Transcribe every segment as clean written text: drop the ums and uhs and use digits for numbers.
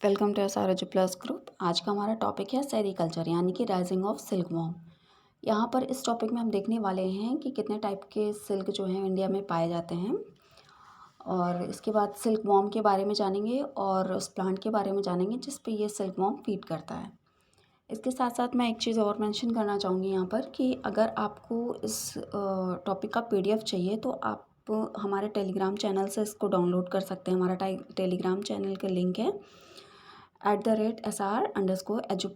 Welcome to S R H plus group. आज का हमारा टॉपिक है सेरीकल्चर यानी कि राइजिंग ऑफ सिल्क वॉर्म। यहाँ पर इस टॉपिक में हम देखने वाले हैं कि कितने टाइप के सिल्क जो हैं इंडिया में पाए जाते हैं, और इसके बाद सिल्क वॉर्म के बारे में जानेंगे और उस प्लांट के बारे में जानेंगे जिस पे ये सिल्क वॉर्म फीड करता है। इसके साथ साथ मैं एक चीज़ और मेंशन करना चाहूँगी यहाँ पर कि अगर आपको इस टॉपिक का पीडीएफ चाहिए तो आप हमारे टेलीग्राम चैनल से इसको डाउनलोड कर सकते हैं। हमारा टेलीग्राम चैनल का लिंक है @SR_Edu+।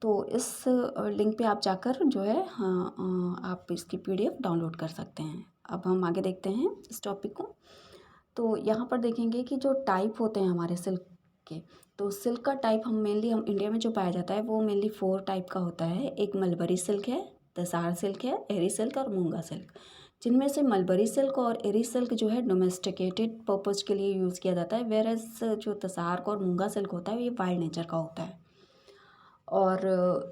तो इस लिंक पे आप जाकर जो है आप इसकी पीडीएफ डाउनलोड कर सकते हैं। अब हम आगे देखते हैं इस टॉपिक को। तो यहाँ पर देखेंगे कि जो टाइप होते हैं हमारे सिल्क के, तो सिल्क का टाइप हम इंडिया में जो पाया जाता है वो मेनली 4 टाइप का होता है। एक मलबरी सिल्क है, तसार सिल्क है, एरी सिल्क और मूंगा सिल्क। जिनमें से मलबरी सिल्क और एरी सिल्क जो है डोमेस्टिकेटेड पर्पज़ के लिए यूज़ किया जाता है, वेरएज़ जो तसार और मूंगा सिल्क होता है ये वाइल्ड नेचर का होता है। और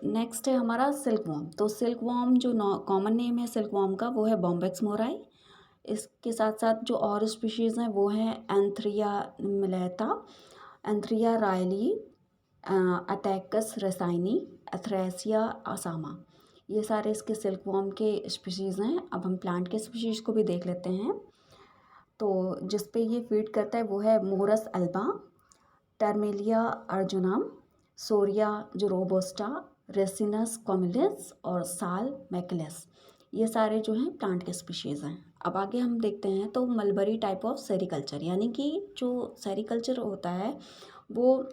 नेक्स्ट है हमारा सिल्क वॉर्म। तो सिल्क वॉर्म जो कॉमन नेम है सिल्क वॉर्म का वो है बॉम्बेक्स मोराई। इसके साथ साथ जो और स्पीशीज़ हैं वो हैं एंथ्रिया मिलेटा, एंथ्रिया रायली, अटैकस रसाइनी, एथ्रेसिया असामा। ये सारे इसके सिल्क वॉर्म के स्पीशीज़ हैं। अब हम प्लांट के स्पीशीज़ को भी देख लेते हैं। तो जिस पे ये फीड करता है वो है मोरस अल्बा, टर्मेलिया अर्जुनम, सोरिया जो रोबोस्टा, रेसिनस कॉमिलिस और साल मैकिलस। ये सारे जो हैं प्लांट के स्पीशीज़ हैं। अब आगे हम देखते हैं तो मलबरी टाइप ऑफ सेरिकल्चर, यानी कि जो सेरिकल्चर होता है वो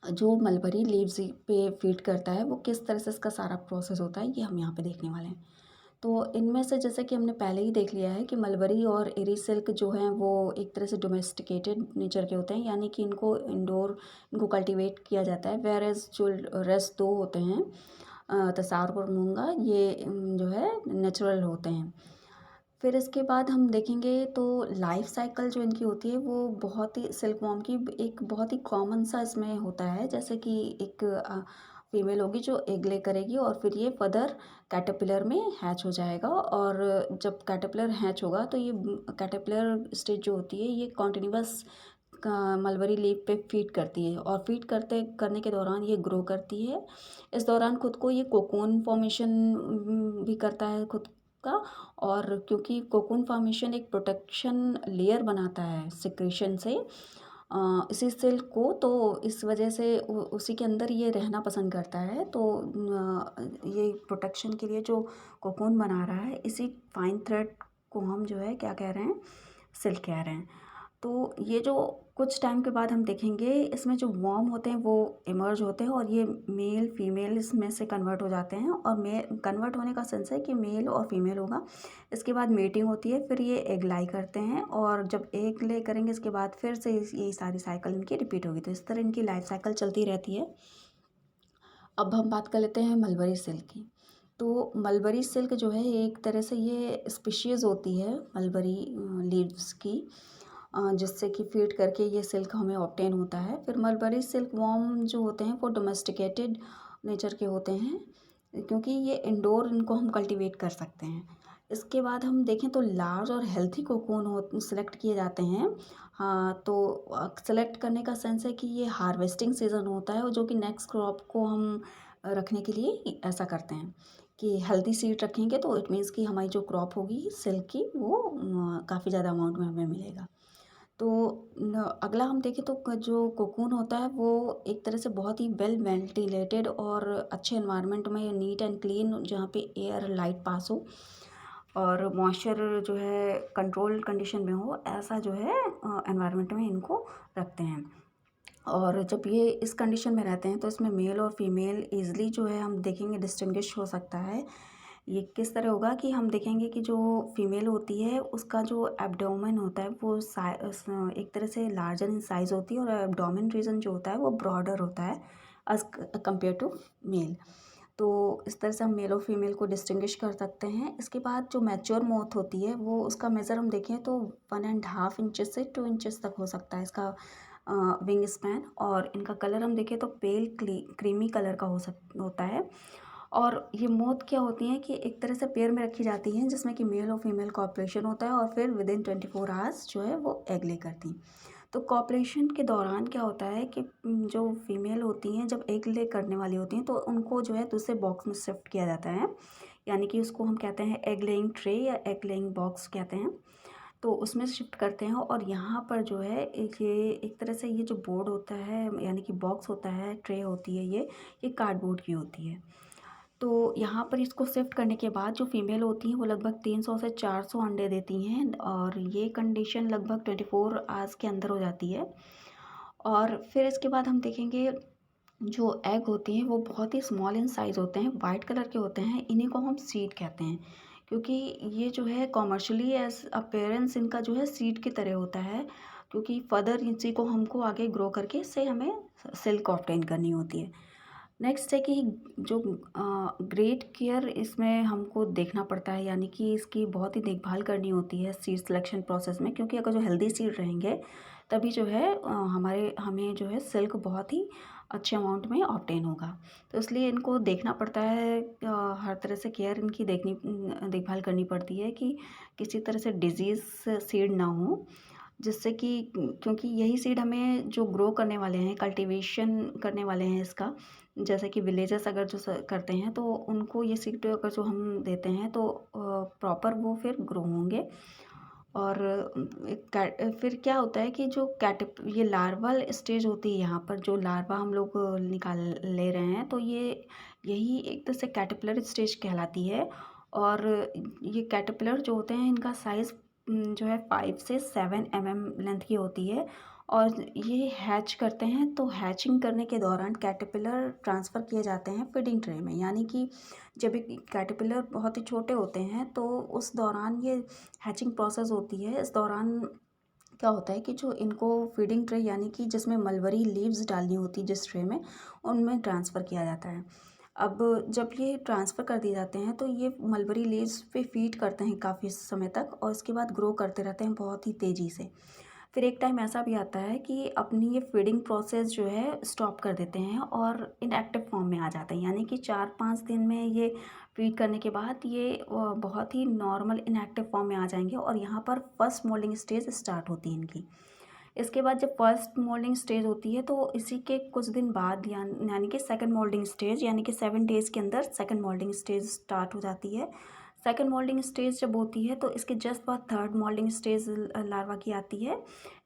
जो मलबरी लीव्स पे फीड करता है वो किस तरह से इसका सारा प्रोसेस होता है ये हम यहाँ पे देखने वाले हैं। तो इनमें से जैसे कि हमने पहले ही देख लिया है कि मलबरी और एरी सिल्क जो हैं वो एक तरह से डोमेस्टिकेटेड नेचर के होते हैं, यानी कि इनको कल्टीवेट किया जाता है। वेयर एज जो रेस्ट 2 होते हैं तसार और मूंगा, ये जो है नेचुरल होते हैं। फिर इसके बाद हम देखेंगे तो लाइफ साइकिल जो इनकी होती है वो बहुत ही सिल्क वॉर्म की एक बहुत ही कॉमन सा इसमें होता है। जैसे कि एक फीमेल होगी जो एग ले करेगी और फिर ये फर्दर कैटरपिलर में हैच हो जाएगा, और जब कैटरपिलर हैच होगा तो ये कैटरपिलर स्टेज जो होती है ये कॉन्टिन्यूस मलबरी लीफ पे फीड करती है, और फीड करने के दौरान ये ग्रो करती है। इस दौरान खुद को ये कोकून फॉर्मेशन भी करता है खुद का। और क्योंकि कोकून फॉर्मेशन एक प्रोटेक्शन लेयर बनाता है सिक्रीशन से इसी सिल्क को, तो इस वजह से उसी के अंदर ये रहना पसंद करता है। तो ये प्रोटेक्शन के लिए जो कोकून बना रहा है, इसी फाइन थ्रेड को हम जो है क्या कह रहे हैं, सिल्क कह रहे हैं। तो ये जो कुछ टाइम के बाद हम देखेंगे इसमें जो वॉर्म होते हैं वो इमर्ज होते हैं, और ये मेल फीमेल इसमें से कन्वर्ट हो जाते हैं। और कन्वर्ट होने का सेंस है कि मेल और फीमेल होगा। इसके बाद मेटिंग होती है, फिर ये एग लाई करते हैं, और जब एग ले करेंगे इसके बाद फिर से ये सारी साइकिल इनकी रिपीट होगी। तो इस तरह इनकी लाइफ साइकिल चलती रहती है। अब हम बात कर लेते हैं मलबरी सिल्क की। तो मलबरी सिल्क जो है एक तरह से ये स्पीशीज़ होती है मलबरी लीव्स की, जिससे कि फीड करके ये सिल्क हमें ऑब्टेन होता है। फिर मलबरी सिल्क वॉर्म जो होते हैं वो डोमेस्टिकेटेड नेचर के होते हैं, क्योंकि ये इंडोर इनको हम कल्टीवेट कर सकते हैं। इसके बाद हम देखें तो लार्ज और हेल्थी कोकून हो सेलेक्ट किए जाते हैं। हाँ, तो सेलेक्ट करने का सेंस है कि ये हार्वेस्टिंग सीज़न होता है, और जो कि नेक्स्ट क्रॉप को हम रखने के लिए ऐसा करते हैं कि हेल्दी सीड रखेंगे तो इट मीन्स कि हमारी जो क्रॉप होगी सिल्क की वो काफ़ी ज़्यादा अमाउंट में हमें मिलेगा। तो अगला हम देखें तो जो कोकून होता है वो एक तरह से बहुत ही वेल वेंटिलेटेड और अच्छे एनवायरनमेंट में नीट एंड क्लीन, जहाँ पे एयर लाइट पास हो और मॉइस्चर जो है कंट्रोल कंडीशन में हो, ऐसा जो है एनवायरनमेंट में इनको रखते हैं। और जब ये इस कंडीशन में रहते हैं तो इसमें मेल और फीमेल ईज़िली जो है हम देखेंगे डिस्टिंग्विश हो सकता है। ये किस तरह होगा कि हम देखेंगे कि जो फीमेल होती है उसका जो एब्डोमेन होता है वो एक तरह से लार्जर इन साइज़ होती है, और एब्डोमेन रीजन जो होता है वो ब्रॉडर होता है एज़ कम्पेयर टू मेल। तो इस तरह से हम मेल और फीमेल को डिस्टिंग्विश कर सकते हैं। इसके बाद जो मैच्योर मोथ होती है वो उसका मेज़र हम देखें तो 1.5 इंचेस से 2 इंचेस तक हो सकता है इसका विंग स्पैन। और इनका कलर हम देखें तो पेल क्रीमी कलर का होता है। और ये मोथ क्या होती हैं कि एक तरह से पेयर में रखी जाती हैं जिसमें कि मेल और फीमेल कॉपरेशन होता है, और फिर विदिन 24 आवर्स जो है वो एग ले करती हैं। तो कॉपरेशन के दौरान क्या होता है कि जो फीमेल होती हैं जब एग ले करने वाली होती हैं तो उनको जो है दूसरे बॉक्स में शिफ्ट किया जाता है, यानी कि उसको हम कहते हैं एग लेइंग ट्रे या एग लेइंग बॉक्स कहते हैं। तो उसमें शिफ्ट करते हैं और यहाँ पर जो है ये एक तरह से ये जो बोर्ड होता है यानी कि बॉक्स होता है, ट्रे होती है, ये कार्डबोर्ड की होती है। तो यहाँ पर इसको शिफ्ट करने के बाद जो फीमेल होती हैं वो लगभग 300 से 400 अंडे देती हैं और ये कंडीशन लगभग 24 आवर्स के अंदर हो जाती है। और फिर इसके बाद हम देखेंगे जो एग होती हैं वो बहुत ही स्मॉल इन साइज़ होते हैं, वाइट कलर के होते हैं, इन्हीं को हम सीड कहते हैं। क्योंकि ये जो है कॉमर्शियली एज़ अपीयरेंस इनका जो है सीड की तरह होता है, क्योंकि फर्दर इसी को हमको आगे ग्रो करके इससे हमें सिल्क ऑब्टेन करनी होती है। नेक्स्ट है कि जो ग्रेट केयर इसमें हमको देखना पड़ता है, यानी कि इसकी बहुत ही देखभाल करनी होती है सीड सिलेक्शन प्रोसेस में, क्योंकि अगर जो हेल्दी सीड रहेंगे तभी जो है हमें जो है सिल्क बहुत ही अच्छे अमाउंट में ऑब्टेन होगा। तो इसलिए इनको देखना पड़ता है, हर तरह से केयर इनकी देखभाल करनी पड़ती है कि किसी तरह से डिजीज़ सीड ना हो, जिससे कि क्योंकि यही सीड हमें जो ग्रो करने वाले हैं, कल्टीवेशन करने वाले हैं इसका, जैसे कि विलेजर्स अगर जो करते हैं तो उनको ये सीड अगर जो हम देते हैं तो प्रॉपर वो फिर ग्रो होंगे। और फिर क्या होता है कि जो ये लार्वल स्टेज होती है, यहाँ पर जो लार्वा हम लोग निकाल ले रहे हैं तो यही एक तरह से कैटरपिलर स्टेज कहलाती है। और ये कैटरपिलर जो होते हैं इनका साइज़ जो है 5 से 7 mm लेंथ की होती है और ये हैच करते हैं। तो हैचिंग करने के दौरान कैटरपिलर ट्रांसफ़र किए जाते हैं फीडिंग ट्रे में, यानी कि जब एक कैटरपिलर बहुत ही छोटे होते हैं तो उस दौरान ये हैचिंग प्रोसेस होती है। इस दौरान क्या होता है कि जो इनको फीडिंग ट्रे यानी कि जिसमें मलबरी लीव्स डालनी होती है जिस ट्रे में, उनमें ट्रांसफ़र किया जाता है। अब जब ये ट्रांसफ़र कर दिए जाते हैं तो ये मलबरी लीव्स पे फीड करते हैं काफ़ी समय तक और इसके बाद ग्रो करते रहते हैं बहुत ही तेज़ी से। फिर एक टाइम ऐसा भी आता है कि अपनी ये फीडिंग प्रोसेस जो है स्टॉप कर देते हैं और इनएक्टिव फॉर्म में आ जाते हैं, यानी कि 4-5 दिन में ये फीड करने के बाद ये बहुत ही नॉर्मल इनएक्टिव फॉर्म में आ जाएंगे और यहाँ पर फर्स्ट मोल्डिंग स्टेज स्टार्ट होती है इनकी। इसके बाद जब फर्स्ट मोल्डिंग स्टेज होती है तो इसी के कुछ दिन बाद यानी कि सेकंड मोल्डिंग स्टेज, यानी कि 7 डेज़ के अंदर सेकंड मोल्डिंग स्टेज स्टार्ट हो जाती है। सेकंड मोल्डिंग स्टेज जब होती है तो इसके जस्ट बाद थर्ड मोल्डिंग स्टेज लार्वा की आती है।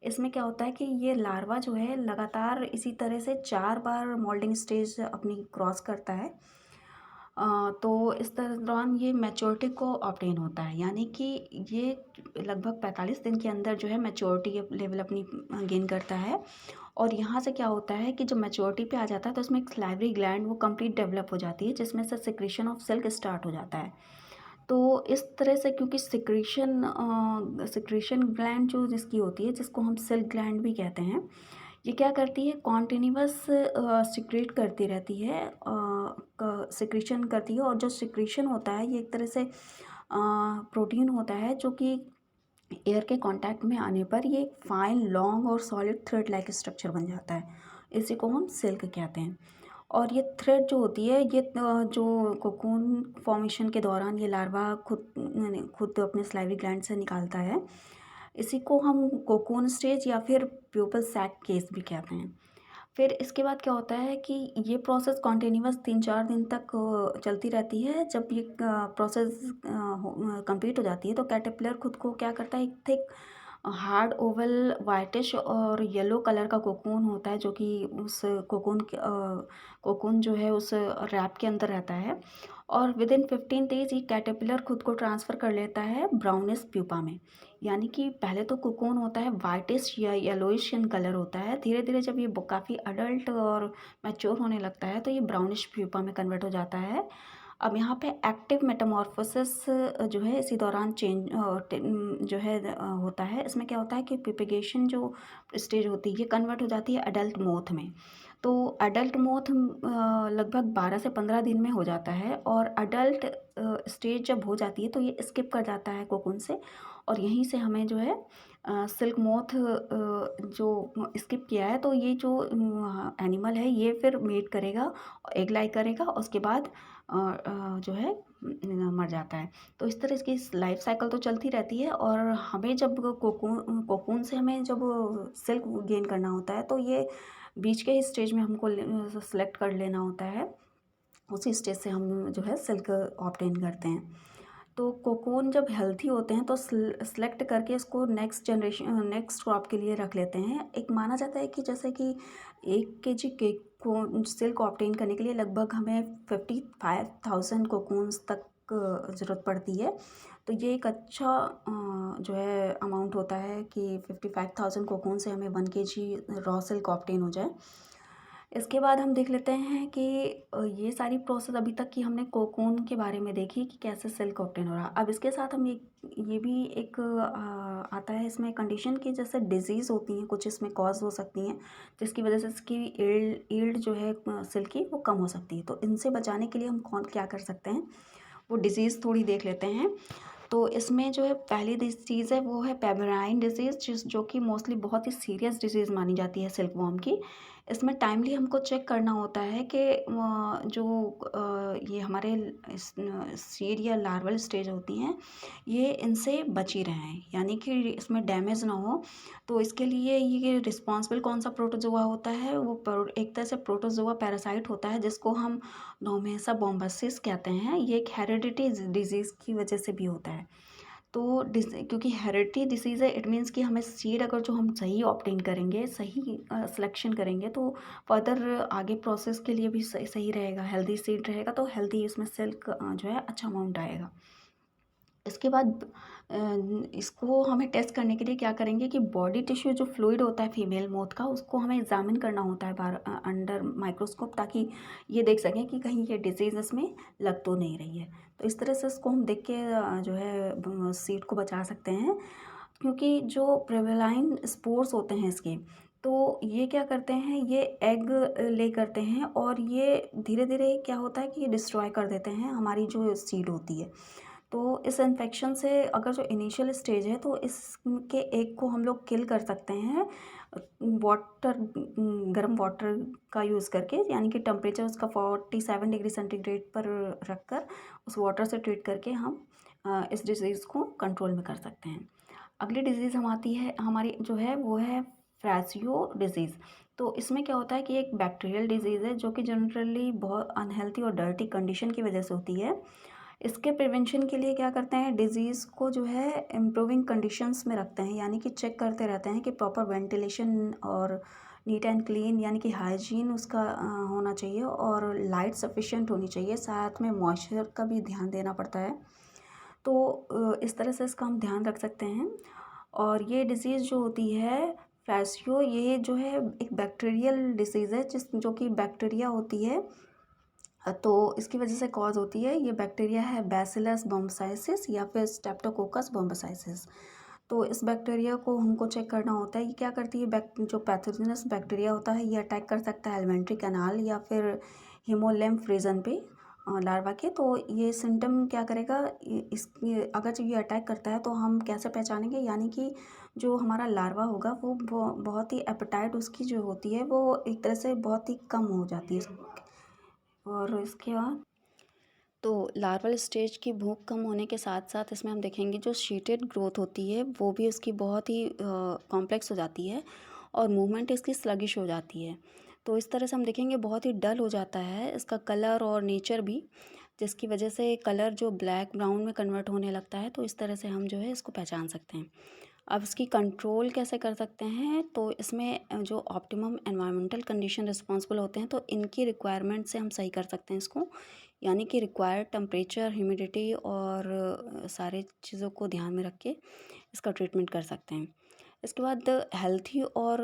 इसमें क्या होता है कि ये लार्वा जो है लगातार इसी तरह से 4 बार मोल्डिंग स्टेज अपनी क्रॉस करता है। तो इस दौरान ये मैच्योरिटी को ऑब्टेन होता है, यानी कि ये लगभग 45 दिन के अंदर जो है मैच्योरिटी लेवल अपनी गेन करता है। और यहाँ से क्या होता है कि जब मैच्योरिटी पे आ जाता है तो इसमें एक सलाइवरी ग्लैंड वो कंप्लीट डेवलप हो जाती है, जिसमें से सिक्रीशन ऑफ सिल्क स्टार्ट हो जाता है। तो इस तरह से क्योंकि सिक्रीशन ग्लैंड जो जिसकी होती है, जिसको हम सिल्क ग्लैंड भी कहते हैं, ये क्या करती है, कॉन्टिन्यूअस सिक्रेट करती रहती है, सिक्रीशन करती है। और जो सिक्रीशन होता है ये एक तरह से प्रोटीन होता है जो कि एयर के कांटेक्ट में आने पर ये एक फाइन लॉन्ग और सॉलिड थ्रेड लाइक स्ट्रक्चर बन जाता है। इसी को हम सिल्क कहते हैं। और ये थ्रेड जो होती है ये जो कोकून फॉर्मेशन के दौरान ये लार्वा खुद अपने स्लाइवरी ग्लैंड से निकालता है। इसी को हम कोकून स्टेज या फिर प्यूपल सैक केस भी कहते हैं। फिर इसके बाद क्या होता है कि ये प्रोसेस कॉन्टिन्यूअस 3-4 दिन तक चलती रहती है। जब ये प्रोसेस कंप्लीट हो जाती है तो कैटरपिलर खुद को क्या करता है, एक थिक हार्ड ओवल वाइटिश और येलो कलर का कोकून होता है जो कि उस कोकून जो है उस रैप के अंदर रहता है। और विदिन 15 डेज ये कैटरपिलर खुद को ट्रांसफ़र कर लेता है ब्राउनिश प्यूपा में, यानी कि पहले तो कोकून होता है वाइटिश या येलोइश इन कलर होता है। धीरे धीरे जब ये काफ़ी अडल्ट और मैच्योर होने लगता है तो ये ब्राउनिश प्यूपा में कन्वर्ट हो जाता है। अब यहाँ पे एक्टिव मेटामॉर्फोसिस जो है इसी दौरान जो है होता है। इसमें क्या होता है कि प्यूपैगेशन जो स्टेज होती है ये कन्वर्ट हो जाती है अडल्ट मोथ में। तो अडल्ट मोथ लगभग 12 से 15 दिन में हो जाता है और अडल्ट स्टेज जब हो जाती है तो ये स्किप कर जाता है कोकून से और यहीं से हमें जो है सिल्क मोथ जो स्किप किया है, तो ये जो एनिमल है ये फिर मेट करेगा, एग लाई करेगा, उसके बाद जो है मर जाता है। तो इस तरह इसकी लाइफ साइकिल तो चलती रहती है। और हमें जब कोकून से हमें जब सिल्क गेन करना होता है, तो ये बीच के ही स्टेज में हमको सेलेक्ट कर लेना होता है। उसी स्टेज से हम जो है सिल्क ऑब्टेन करते हैं। तो कोकून जब हेल्थी होते हैं तो सेलेक्ट करके इसको नेक्स्ट क्रॉप के लिए रख लेते हैं। एक माना जाता है कि जैसे कि 1 kg केक को सिल्क ऑब्टेन करने के लिए लगभग हमें 55,000 कोकून्स तक ज़रूरत पड़ती है। तो ये एक अच्छा जो है अमाउंट होता है कि 55,000 कोकून से हमें 1 kg रॉ सिल्क ऑब्टेन हो जाए। इसके बाद हम देख लेते हैं कि ये सारी प्रोसेस अभी तक की हमने कोकून के बारे में देखी कि कैसे सिल्क ऑब्टेन हो रहा। अब इसके साथ हम ये भी एक आता है इसमें कंडीशन की, जैसे डिजीज़ होती हैं कुछ इसमें कॉज हो सकती हैं, जिसकी वजह से इसकी ईल्ड जो है सिल्क की वो कम हो सकती है। तो इनसे बचाने के लिए हम क्या कर सकते हैं, वो डिज़ीज़ थोड़ी देख लेते हैं। तो इसमें जो है पहली डिज़ है वो है पेबराइन डिज़ीज़, जो कि मोस्टली बहुत ही सीरियस डिज़ीज़ मानी जाती है सिल्कवॉर्म की। इसमें टाइमली हमको चेक करना होता है कि जो ये हमारे सीड या लार्वल स्टेज होती हैं, ये इनसे बची रहें, यानी कि इसमें डैमेज ना हो। तो इसके लिए ये रिस्पॉन्सिबल कौन सा प्रोटोजोआ होता है, वो एक तरह से प्रोटोजोआ पैरासाइट होता है, जिसको हम नोमेसा बॉम्बासिस कहते हैं। ये एक हेरिडिटी डिजीज़ की वजह से भी होता है। तो क्योंकि हेरिडिटी डिसीज़ है, इट मीन्स कि हमें सीड अगर जो हम सही ऑब्टेन करेंगे, सही सिलेक्शन करेंगे, तो फर्दर आगे प्रोसेस के लिए भी सही सही रहेगा। हेल्दी सीड रहेगा तो हेल्दी इसमें सिल्क जो है अच्छा अमाउंट आएगा। इसके बाद इसको हमें टेस्ट करने के लिए क्या करेंगे कि बॉडी टिश्यू जो फ्लूइड होता है फीमेल मोथ का, उसको हमें एग्जामिन करना होता है अंडर माइक्रोस्कोप, ताकि ये देख सकें कि कहीं ये डिजीज़ इसमें लग तो नहीं रही है। तो इस तरह से इसको हम देख के जो है सीड को बचा सकते हैं। क्योंकि जो प्रेवेलाइन स्पोर्स होते हैं इसके, तो ये क्या करते हैं, ये एग ले करते हैं, और ये धीरे धीरे क्या होता है कि ये डिस्ट्रॉय कर देते हैं हमारी जो सीड होती है। तो इस इन्फेक्शन से अगर जो इनिशियल स्टेज है, तो इसके एग को हम लोग किल कर सकते हैं वाटर, गर्म वाटर का यूज़ करके, यानी कि टेम्परेचर उसका 47 डिग्री सेंटीग्रेड पर रख कर उस वाटर से ट्रीट करके हम इस डिज़ीज़ को कंट्रोल में कर सकते हैं। अगली डिज़ीज़ हम आती है हमारी जो है वो है फ्रैसियो डिज़ीज़। तो इसमें क्या होता है कि एक बैक्टीरियल डिज़ीज़ है, जो कि जनरली बहुत अनहेल्थी और डर्टी कंडीशन की वजह से होती है। इसके प्रिवेंशन के लिए क्या करते हैं, डिज़ीज़ को जो है इम्प्रूविंग कंडीशंस में रखते हैं, यानी कि चेक करते रहते हैं कि प्रॉपर वेंटिलेशन और नीट एंड क्लीन, यानी कि हाइजीन उसका होना चाहिए, और लाइट सफिशिएंट होनी चाहिए। साथ में मॉइस्चर का भी ध्यान देना पड़ता है। तो इस तरह से इसका हम ध्यान रख सकते हैं। और ये डिज़ीज़ जो होती है फ्लैसियो, ये जो है एक बैक्टीरियल डिसीज़ है, जो कि बैक्टीरिया होती है। तो इसकी वजह से कॉज होती है, ये बैक्टीरिया है बैसिलस बॉम्बासाइसिस या फिर स्ट्रेप्टोकोकस बॉम्बासाइसिस। तो इस बैक्टीरिया को हमको चेक करना होता है। ये क्या करती है, जो पैथोजेनस बैक्टीरिया होता है, ये अटैक कर सकता है एलिमेंट्री कैनाल या फिर हीमोलिम्फ रीजन पे लार्वा के। तो ये सिम्टम क्या करेगा, अगर जब ये अटैक करता है तो हम कैसे पहचानेंगे, यानी कि जो हमारा लार्वा होगा वो बहुत ही एपेटाइट उसकी जो होती है, वो एक तरह से बहुत ही कम हो जाती है। और इसके बाद तो लार्वल स्टेज की भूख कम होने के साथ साथ इसमें हम देखेंगे जो शीटेड ग्रोथ होती है वो भी उसकी बहुत ही कॉम्प्लेक्स हो जाती है, और मूवमेंट इसकी स्लगिश हो जाती है। तो इस तरह से हम देखेंगे बहुत ही डल हो जाता है इसका कलर और नेचर भी, जिसकी वजह से कलर जो ब्लैक ब्राउन में कन्वर्ट होने लगता है। तो इस तरह से हम जो है इसको पहचान सकते हैं। अब इसकी कंट्रोल कैसे कर सकते हैं, तो इसमें जो ऑप्टिमम एनवायरमेंटल कंडीशन रिस्पॉन्सिबल होते हैं, तो इनकी रिक्वायरमेंट से हम सही कर सकते हैं इसको, यानी कि रिक्वायर्ड टेम्परेचर, ह्यूमिडिटी और सारे चीज़ों को ध्यान में रख के इसका ट्रीटमेंट कर सकते हैं। इसके बाद हेल्थी और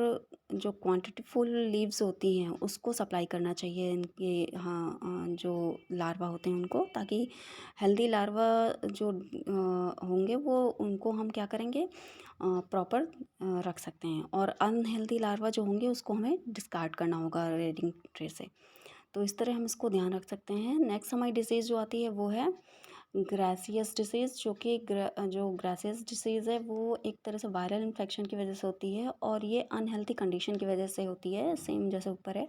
जो क्वांटिटीफुल लीव्स होती हैं उसको सप्लाई करना चाहिए इनके, हाँ, जो लार्वा होते हैं उनको, ताकि हेल्दी लार्वा जो होंगे वो उनको हम क्या करेंगे, प्रॉपर रख सकते हैं, और अनहेल्दी लार्वा जो होंगे उसको हमें डिस्कार्ड करना होगा रेडिंग ट्रे से। तो इस तरह हम इसको ध्यान रख सकते हैं। नेक्स्ट हमारी डिसीज़ जो आती है वो है ग्रासियस डिसीज़, जो ग्रासियस डिसीज़ है वो एक तरह से वायरल इन्फेक्शन की वजह से होती है और ये अनहेल्थी कंडीशन की वजह से होती है, सेम जैसे ऊपर है।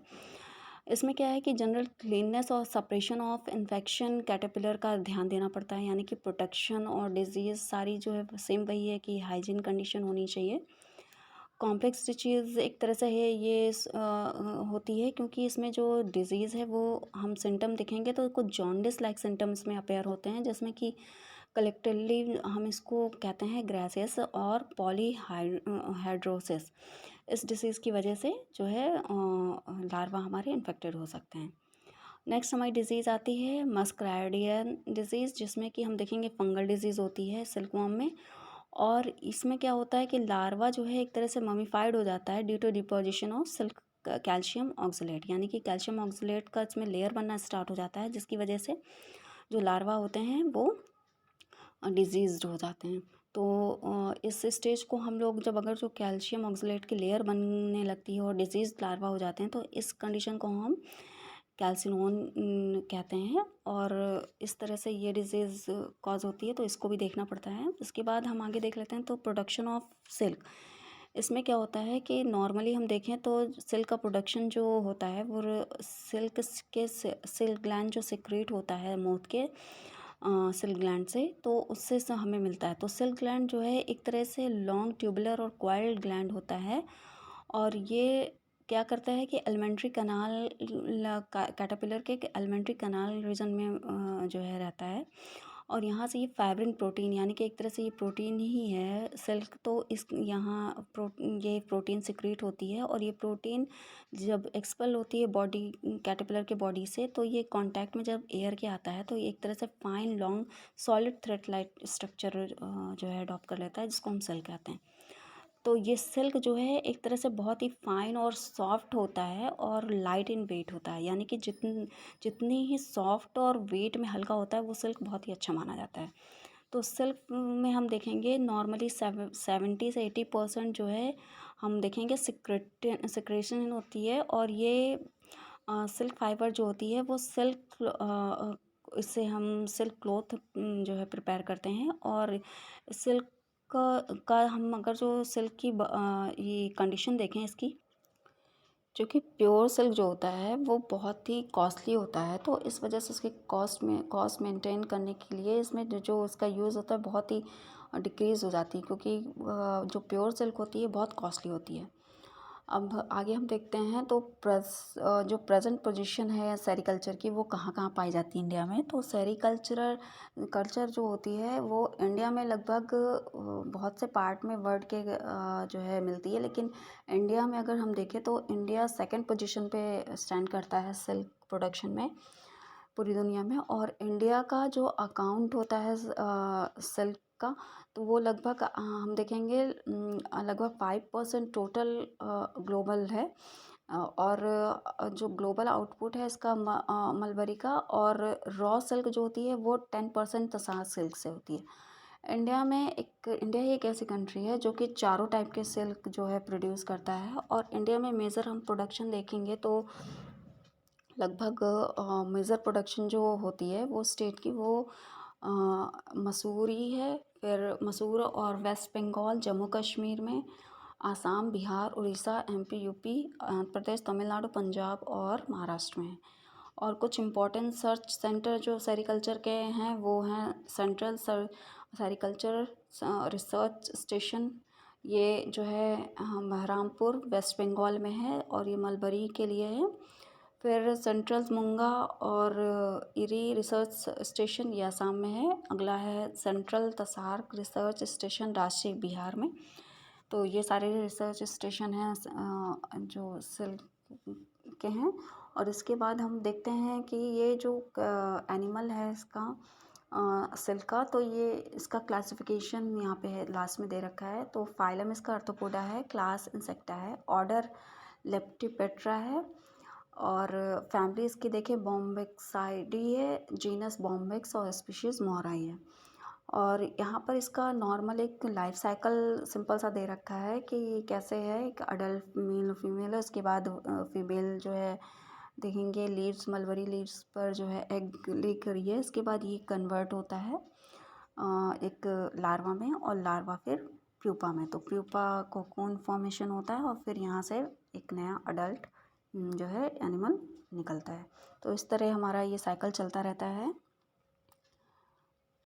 इसमें क्या है कि जनरल क्लीननेस और सप्रेशन ऑफ इन्फेक्शन कैटरपिलर का ध्यान देना पड़ता है, यानी कि प्रोटेक्शन और डिजीज़ सारी जो है सेम वही है कि हाइजीन कंडीशन होनी चाहिए। कॉम्प्लेक्स डिसीज़ एक तरह से है ये होती है क्योंकि इसमें जो डिज़ीज़ है वो हम सिम्टम देखेंगे तो कुछ जॉन्डिस लाइक सिम्टम्स में अपेयर होते हैं, जिसमें कि कलेक्टिवली हम इसको कहते हैं ग्रासियस और पॉलीहाइड्रोसिस। इस डिसीज़ की वजह से जो है लार्वा हमारे इन्फेक्टेड हो सकते हैं। नेक्स्ट हमारी डिज़ीज़ आती है मस्कराइडियन डिज़ीज़, जिसमें कि हम देखेंगे फंगल डिज़ीज़ होती है सिल्कवॉर्म में। और इसमें क्या होता है कि लार्वा जो है एक तरह से ममीफाइड हो जाता है due to deposition of silk calcium oxalate, यानी कि कैल्शियम ऑक्सलेट का इसमें लेयर बनना स्टार्ट हो जाता है, जिसकी वजह से जो लार्वा होते हैं वो डिजीज़्ड हो जाते हैं। तो इस स्टेज को हम लोग जब अगर जो कैल्शियम ऑक्सलेट की लेयर बनने लगती है और डिजीज़ लार्वा हो जाते हैं तो इस कंडीशन को हम कैल्सिनोन कहते हैं और इस तरह से ये डिजीज़ कॉज होती है, तो इसको भी देखना पड़ता है। इसके बाद हम आगे देख लेते हैं तो प्रोडक्शन ऑफ सिल्क। इसमें क्या होता है कि नॉर्मली हम देखें तो सिल्क का प्रोडक्शन जो होता है वो सिल्क ग्लैंड जो सिक्रेट होता है मोथ के सिल्क ग्लैंड से, तो उससे हमें मिलता है। तो सिल्क ग्लैंड जो है एक तरह से लॉन्ग ट्यूबुलर और कॉइल्ड ग्लैंड होता है और ये क्या करता है कि एलिमेंट्री कनाल कैटरपिलर के एलिमेंट्री कनाल रीजन में जो है रहता है और यहाँ से ये फाइब्रिन प्रोटीन, यानी कि एक तरह से ये प्रोटीन ही है सिल्क, तो इस यहाँ ये प्रोटीन सिक्रीट होती है और ये प्रोटीन जब एक्सपेल होती है बॉडी कैटरपिलर के बॉडी से, तो ये कांटेक्ट में जब एयर के आता है तो ये एक तरह से fine long solid thread like structure जो है अडॉप्ट कर लेता है, जिसको हम सिल्क कहते हैं। तो ये सिल्क जो है एक तरह से बहुत ही फाइन और सॉफ्ट होता है और लाइट इन वेट होता है, यानी कि जितनी ही सॉफ्ट और वेट में हल्का होता है वो सिल्क बहुत ही अच्छा माना जाता है। तो सिल्क में हम देखेंगे नॉर्मली 70 से 80% जो है हम देखेंगे सिक्रेशन होती है और ये सिल्क फाइबर जो होती है वो इससे हम सिल्क क्लॉथ जो है प्रिपेयर करते हैं और सिल्क का हम अगर जो सिल्क की ये कंडीशन देखें इसकी, जो कि प्योर सिल्क जो होता है वो बहुत ही कॉस्टली होता है, तो इस वजह से उसके कॉस्ट मेंटेन करने के लिए इसमें जो उसका यूज़ होता है बहुत ही डिक्रीज़ हो जाती है, क्योंकि जो प्योर सिल्क होती है बहुत कॉस्टली होती है। अब आगे हम देखते हैं तो जो प्रेजेंट पोजीशन है सेरीकल्चर की वो कहाँ कहाँ पाई जाती है इंडिया में। तो कल्चर जो होती है वो इंडिया में लगभग बहुत से पार्ट में वर्ल्ड के जो है मिलती है, लेकिन इंडिया में अगर हम देखें तो इंडिया सेकंड पोजीशन पे स्टैंड करता है सिल्क प्रोडक्शन में पूरी दुनिया में। और इंडिया का जो अकाउंट होता है सिल्क का, तो वो लगभग हम देखेंगे लगभग 5% टोटल ग्लोबल है। और जो ग्लोबल आउटपुट है इसका मलबरी का और रॉ सिल्क जो होती है वो 10% तसार सिल्क से होती है। इंडिया ही एक ऐसी कंट्री है जो कि चारों टाइप के सिल्क जो है प्रोड्यूस करता है। और इंडिया में मेजर हम प्रोडक्शन देखेंगे तो लगभग मेजर प्रोडक्शन जो होती है वो स्टेट की वो मसूरी है, फिर मसूर और वेस्ट बंगाल, जम्मू कश्मीर में, आसाम, बिहार, उड़ीसा, एमपी, यूपी, आंध्र प्रदेश, तमिलनाडु, पंजाब और महाराष्ट्र में। और कुछ इम्पोर्टेंट सर्च सेंटर जो सेरीकल्चर के हैं वो हैं सेंट्रल सेरीकल्चर रिसर्च स्टेशन, ये जो है बहरामपुर वेस्ट बंगाल में है और ये मलबरी के लिए है। फिर सेंट्रल मुंगा और इरी रिसर्च स्टेशन ये आसाम में है। अगला है सेंट्रल तसार रिसर्च स्टेशन राजशाही बिहार में। तो ये सारे रिसर्च स्टेशन हैं जो सिल्क के हैं। और इसके बाद हम देखते हैं कि ये जो एनिमल है इसका सिल्क का, तो ये इसका क्लासिफिकेशन यहाँ पे है लास्ट में दे रखा है। तो फाइलम इसका आर्थ्रोपोडा है, क्लास इंसेक्टा है, ऑर्डर लेप्टिपेट्रा है और फैमिली इसकी देखें बॉम्बेक्साइडी है, जीनस बॉम्बेक्स और स्पीशीज़ मोराई है। और यहाँ पर इसका नॉर्मल एक लाइफ साइकिल सिंपल सा दे रखा है कि कैसे है, एक अडल्ट मेल और फीमेल है, उसके बाद फीमेल जो है देखेंगे लीव्स, मलबरी लीव्स पर जो है एग ले करी है। इसके बाद ये कन्वर्ट होता है एक लार्वा में, और लार्वा फिर प्यूपा में। तो प्यूपा कोकून फॉर्मेशन होता है, और फिर यहाँ से एक नया अडल्ट जो है एनिमल निकलता है। तो इस तरह हमारा ये साइकिल चलता रहता है।